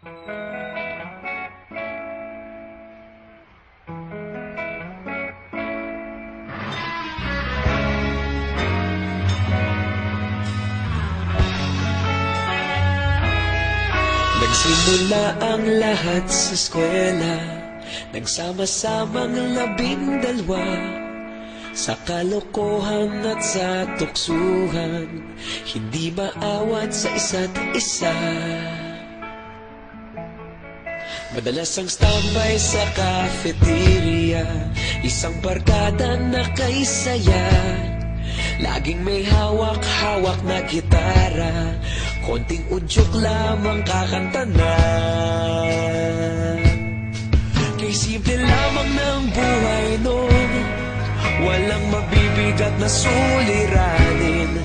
Nagsimula ang lahat sa eskwela, nagsama-samang 12 sa kalokohan at sa tuksuhan, hindi maawat sa isa't isa. Madalas ang standby sa cafeteria, isang barkada na kaisaya, laging may hawak-hawak na gitara, konting udyok lamang kakanta na. Kay simple lamang ng buhay noon, walang mabibigat na suliranin,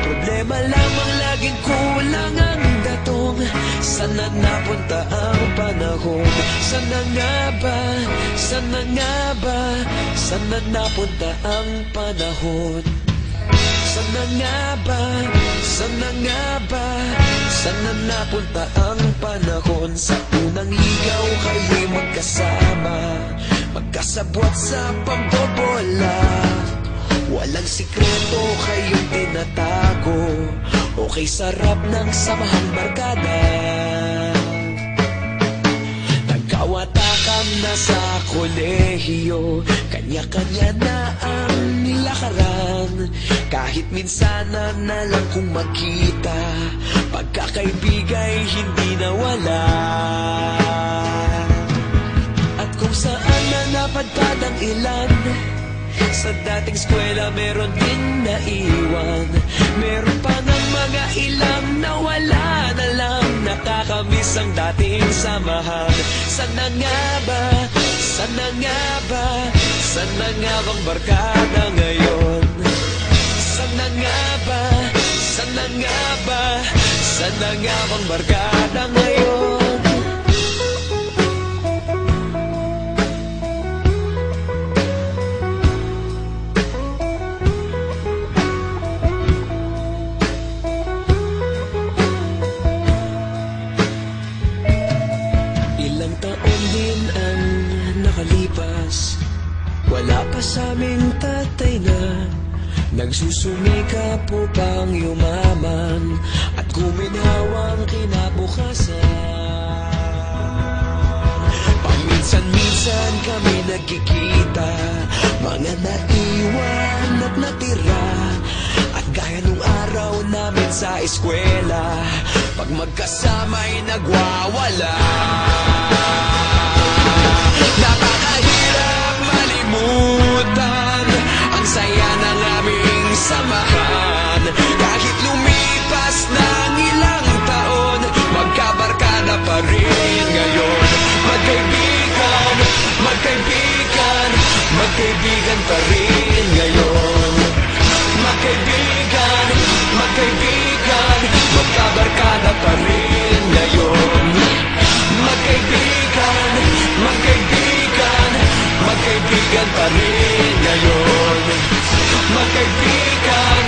problema lamang laging kulang ang datong. Sana napunta ang panahon? Sana nga ba? Sana nga ba? Sana napunta ang panahon? Sana nga ba? Sana nga ba? Sana napunta ang panahon? Sa unang ligaw kayo'y magkasama, magkasabwat sa pambobola, walang sikreto kayong tinatago, okay sarap ng samahang barkada. Nagkawatakan na sa kolehiyo, kanya-kanya na ang nilakaran, kahit minsan na lang kung magkita, pagkakaibigay hindi nawala. At kung saan na napadpad ang ilan, sa dating eskwela meron din naiwan, meron pa ng mga ilang nawala na lang, nakakamiss ang dating samahan. Sana nga ba? Sana nga ba? Sana nga bang barkada ngayon? Sana nga ba? Sana nga ba? Sana nga bang barkada ngayon? Ilang taon din ang nakalipas, wala pa sa aming tatay na nagsusumikap upang yumaman at guminhawang kinabukasan. Paminsan-minsan kami nagkikita, mga naiwan at natira, at gaya nung araw namin sa eskwela, pag magkasama'y nagwawala. Napakahirap malimutan ang saya ng aming samahan, kahit lumipas ng ilang taon, magkabarkada pa rin ngayon. Magkaibigan, magkaibigan, magkaibigan pa rin ngayon. Magkaibigan, magkaibigan, magkabarkada pa rin ngayon. Magkaibigan, magkaibigan, magkaibigan pa rin ngayon. Magkaibigan,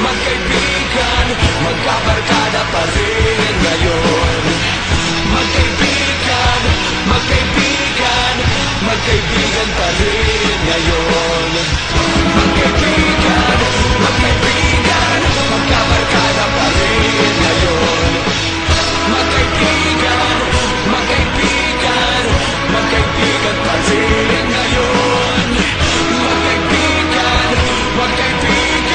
magkaibigan, magkabarkada pa rin ngayon. Magkaibigan, magkaibigan, magkaibigan pa rin ngayon. Magkaibigan, magkaibigan, magkabarkada pa rin ngayon. Magkaibigan, magkaibigan, magkaibigan pa rin ngayon. Magkaibigan, magkaibigan,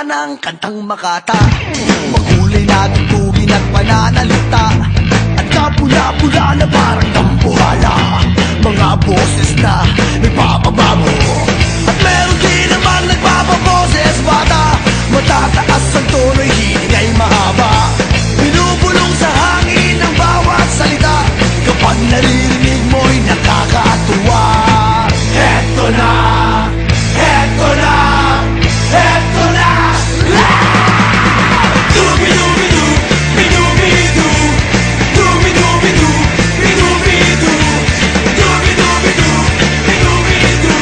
ng kantang makata. Makulay na tugtugin at pananalita, at kapula-pula na parang dambuhala. Mga boses na nagpapabago, at meron din naman nagpapaboses bata. Matataas ang tono'y hiling ay mahaba, binubulong sa hangin ang bawat salita. Kapag naririnig mo'y nakakatuwa. Heto na, heto na, heto na. Dubi-dubi-du, bidubi-du, dubi-dubi-du, bidubi-du, dubi-dubi-du, bidubi-du,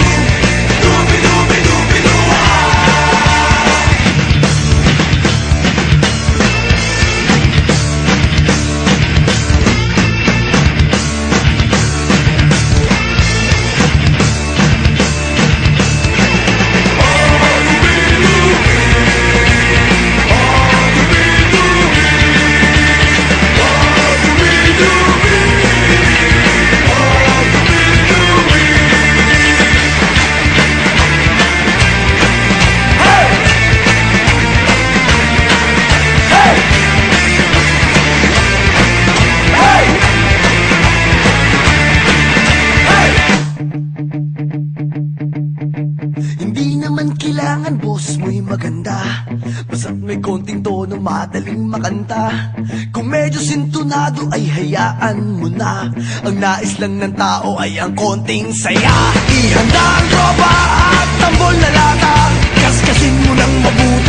dubi-dubi-du, bidu. Hindi naman kailangan boses mo'y maganda, basta't may konting tono madaling makanta. Kung medyo sintonado ay hayaan mo na, ang nais lang ng tao ay ang konting saya. Ihanda ang tropa at tambol na lata, kaskasin mo ng mabuti